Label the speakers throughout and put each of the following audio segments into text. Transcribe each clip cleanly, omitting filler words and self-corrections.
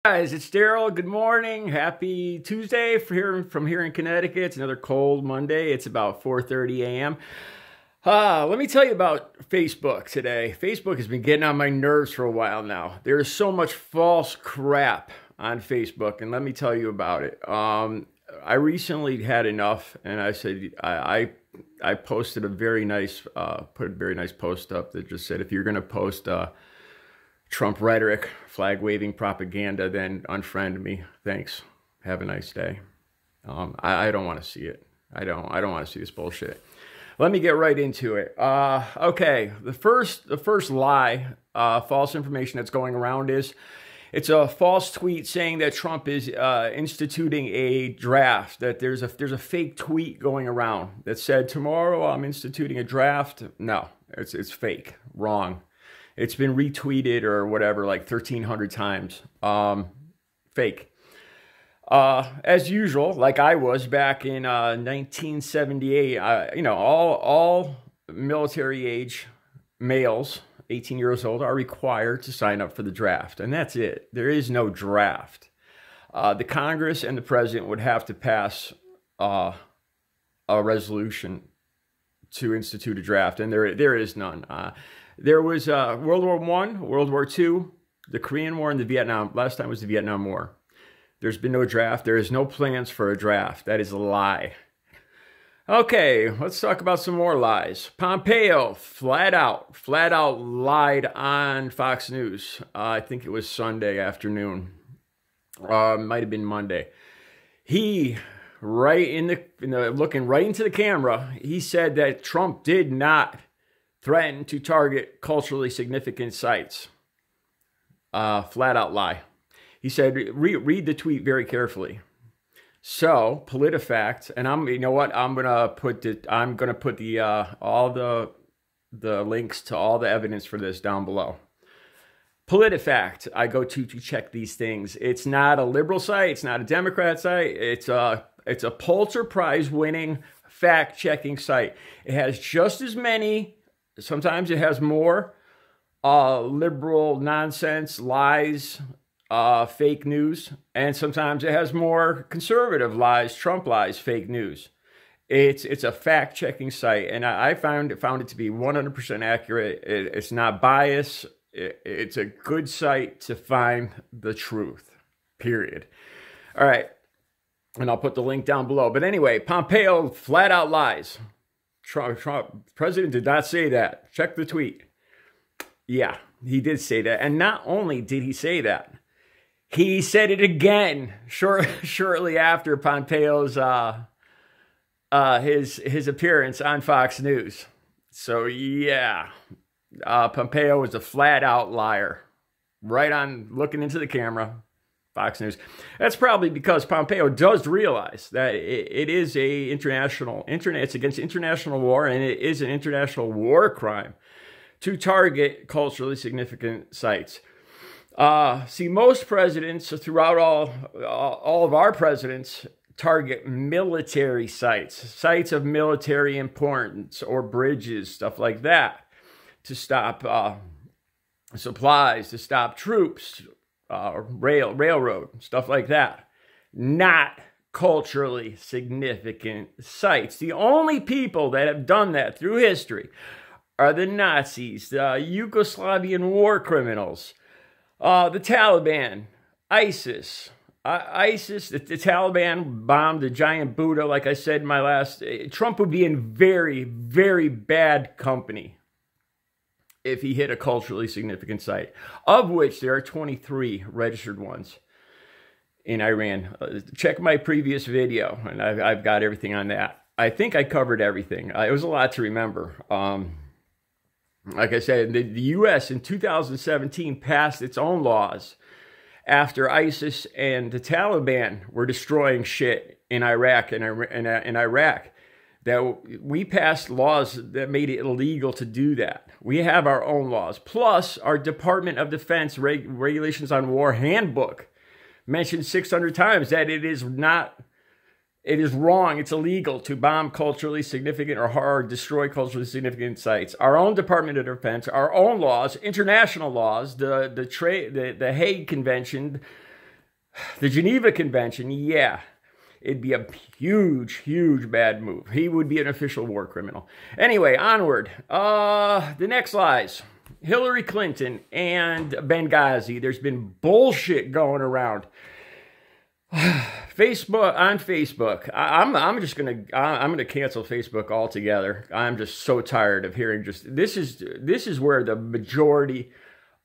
Speaker 1: Guys, it's Daryl. Good morning. Happy Tuesday from here in Connecticut. It's another cold Monday. It's about 4:30 a.m. Let me tell you about Facebook today. Facebook has been getting on my nerves for a while now. There's so much false crap on Facebook, and let me tell you about it. I recently had enough, and I said I posted a very nice put a very nice post up that just said, if you're going to post Trump rhetoric, flag-waving propaganda, then unfriend me. Thanks. Have a nice day. I don't want to see it. I don't want to see this bullshit. Let me get right into it. Okay, the first lie, false information that's going around is it's a false tweet saying that Trump is instituting a draft. That there's a fake tweet going around that said tomorrow I'm instituting a draft. No, it's fake. Wrong. It's been retweeted or whatever like 1,300 times. Fake. As usual, like I was back in 1978, all military age males, 18 years old, are required to sign up for the draft. And that's it. There is no draft. The Congress and the president would have to pass a resolution to institute a draft. And there is none. There was World War I, World War II, the Korean War, and the Vietnam. Last time was the Vietnam War. There's been no draft. There is no plans for a draft. That is a lie. Okay, let's talk about some more lies. Pompeo flat out lied on Fox News. I think it was Sunday afternoon. Might have been Monday. He, looking right into the camera, he said that Trump did not threaten to target culturally significant sites. Flat out lie. He said, read the tweet very carefully. So, PolitiFact, and I'm gonna put all the links to all the evidence for this down below. PolitiFact, I go to check these things. It's not a liberal site. It's not a Democrat site. It's a Pulitzer Prize winning fact checking site. It has just as many. Sometimes it has more liberal nonsense, lies, fake news, and sometimes it has more conservative lies, Trump lies, fake news. It's a fact-checking site, and I found it to be 100% accurate. It's not biased. It's a good site to find the truth, period. All right, and I'll put the link down below. But anyway, Pompeo flat out lies. Trump, president did not say that. Check the tweet. Yeah, he did say that. And not only did he say that, he said it again shortly after Pompeo's his appearance on Fox News. So yeah, Pompeo was a flat out liar. Right on looking into the camera. Fox News. That's probably because Pompeo does realize that it is it's against international war, and it is an international war crime to target culturally significant sites. See, most presidents throughout all of our presidents target military sites of military importance, or bridges, stuff like that, to stop supplies, to stop troops. Railroad, stuff like that. Not culturally significant sites. The only people that have done that through history are the Nazis, the Yugoslavian war criminals, the Taliban, ISIS. The Taliban bombed the giant Buddha, like I said in my last. Trump would be in very, very bad company if he hit a culturally significant site, of which there are 23 registered ones in Iran. Check my previous video, and I've got everything on that. I think I covered everything. It was a lot to remember. Like I said, the U.S. in 2017 passed its own laws after ISIS and the Taliban were destroying shit in Iraq and in Iraq. That we passed laws that made it illegal to do that. We have our own laws. Plus, our Department of Defense Regulations on War Handbook mentioned 600 times that it is wrong, it's illegal to bomb culturally significant or destroy culturally significant sites. Our own Department of Defense, our own laws, international laws, the Hague Convention, The Geneva Convention, yeah, it'd be a huge, huge bad move. He would be an official war criminal. Anyway, onward. The next lies. Hillary Clinton and Benghazi. There's been bullshit going around. Facebook, on Facebook. I'm gonna cancel Facebook altogether. I'm just so tired of hearing this is where the majority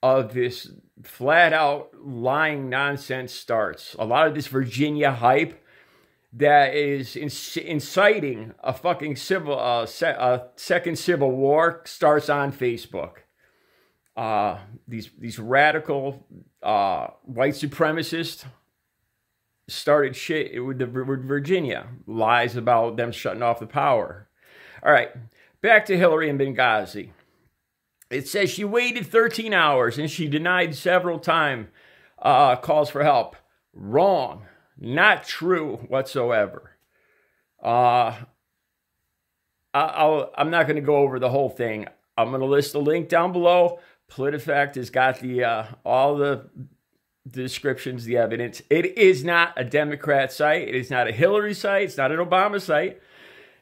Speaker 1: of this flat out lying nonsense starts. A lot of this Virginia hype that is inciting a fucking second civil war starts on Facebook. These radical white supremacists started shit with Virginia. Lies about them shutting off the power. All right, back to Hillary and Benghazi. It says she waited 13 hours and she denied several times calls for help. Wrong. Not true whatsoever. I'm not going to go over the whole thing. I'm going to list the link down below. PolitiFact has got all the descriptions, the evidence. It is not a Democrat site. It is not a Hillary site. It's not an Obama site.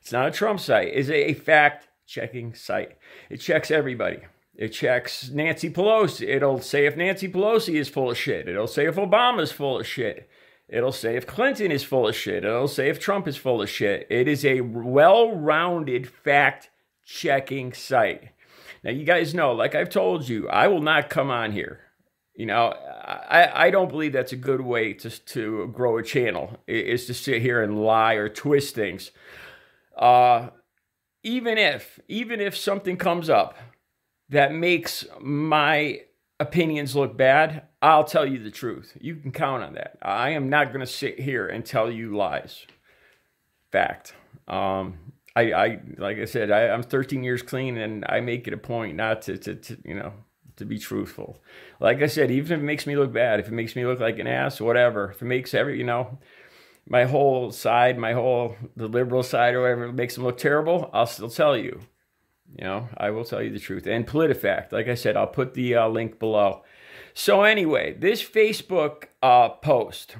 Speaker 1: It's not a Trump site. It's a fact-checking site. It checks everybody. It checks Nancy Pelosi. It'll say if Nancy Pelosi is full of shit. It'll say if Obama is full of shit. It'll say if Clinton is full of shit. It'll say if Trump is full of shit. It is a well-rounded fact-checking site. Now, you guys know, like I've told you, I will not come on here. You know, I don't believe that's a good way to grow a channel, is to sit here and lie or twist things. Even if something comes up that makes my opinions look bad, I'll tell you the truth. You can count on that. I am not going to sit here and tell you lies. Fact. I like I said, I'm 13 years clean, and I make it a point not to be truthful. Like I said, even if it makes me look bad, if it makes me look like an ass, whatever, if it makes my whole side, the liberal side or whatever, makes them look terrible, I'll still tell you. I will tell you the truth. And PolitiFact, like I said, I'll put the link below. So anyway, this Facebook post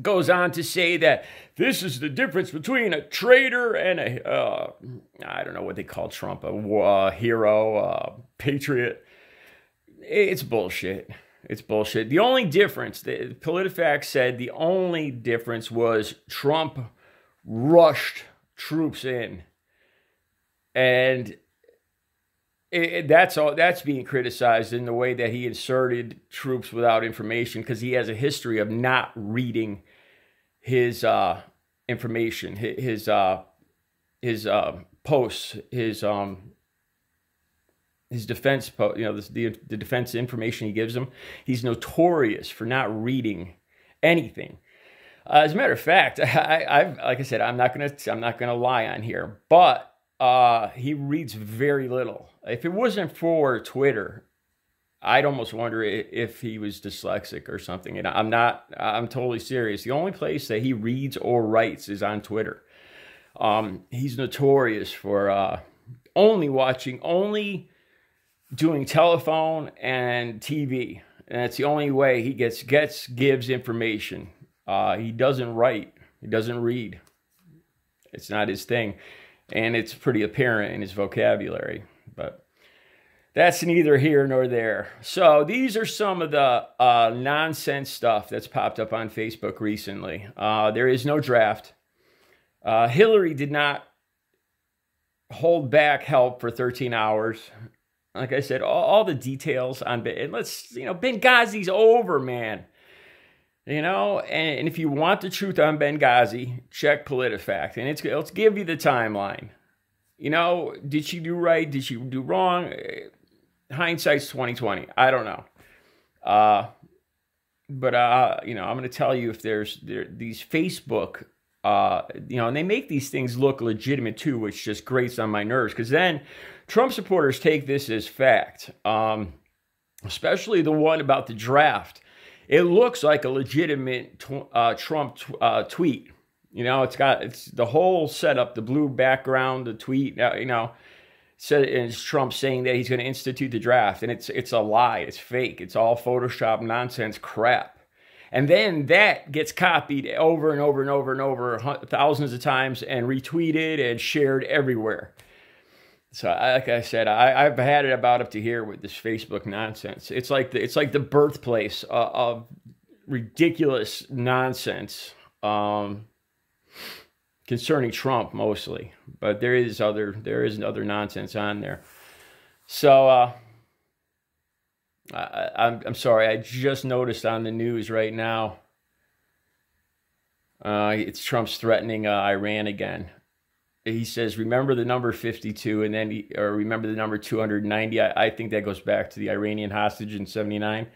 Speaker 1: goes on to say that this is the difference between a traitor and I don't know what they call Trump, a hero, patriot. It's bullshit. It's bullshit. The only difference, PolitiFact said the only difference was Trump rushed troops in. And that's being criticized in the way that he inserted troops without information, because he has a history of not reading his information, his posts, his defense, the defense information he gives them. He's notorious for not reading anything. As a matter of fact, like I said, I'm not gonna lie on here, but he reads very little. If it wasn't for Twitter, I'd almost wonder if he was dyslexic or something. And I'm totally serious. The only place that he reads or writes is on Twitter. He's notorious for only doing telephone and TV. And that's the only way he gives information. He doesn't write. He doesn't read. It's not his thing. And it's pretty apparent in his vocabulary. But that's neither here nor there. So these are some of the nonsense stuff that's popped up on Facebook recently. There is no draft. Hillary did not hold back help for 13 hours. Like I said, all the details on Benghazi's over, man. And if you want the truth on Benghazi, check PolitiFact, and let's give you the timeline. Did she do right? Did she do wrong? Hindsight's 2020. I don't know. But I'm going to tell you, if there's these Facebook, and they make these things look legitimate too, which just grates on my nerves, because then Trump supporters take this as fact, especially the one about the draft. It looks like a legitimate Trump tweet. It's the whole setup, the blue background, the tweet. It's Trump saying that he's going to institute the draft, and it's a lie. It's fake. It's all Photoshop nonsense crap. And then that gets copied over and over and over and over thousands of times and retweeted and shared everywhere. So, like I said, I've had it about up to here with this Facebook nonsense. It's like the birthplace of ridiculous nonsense concerning Trump mostly, but there is other nonsense on there. So I'm sorry, I just noticed on the news right now. It's Trump's threatening Iran again. He says, remember the number 52, and then or remember the number 290. I think that goes back to the Iranian hostage in 79.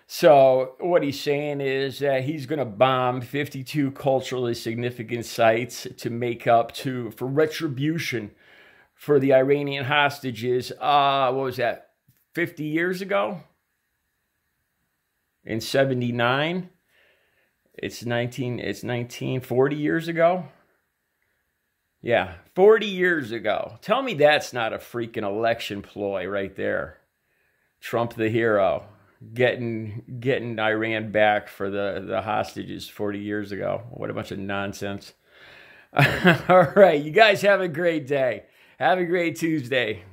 Speaker 1: So what he's saying is that he's going to bomb 52 culturally significant sites to make up for retribution for the Iranian hostages. What was that? 50 years ago? In 79? It's 40 years ago? Yeah, 40 years ago. Tell me that's not a freaking election ploy right there. Trump the hero, getting Iran back for the hostages 40 years ago. What a bunch of nonsense. All right, you guys have a great day. Have a great Tuesday.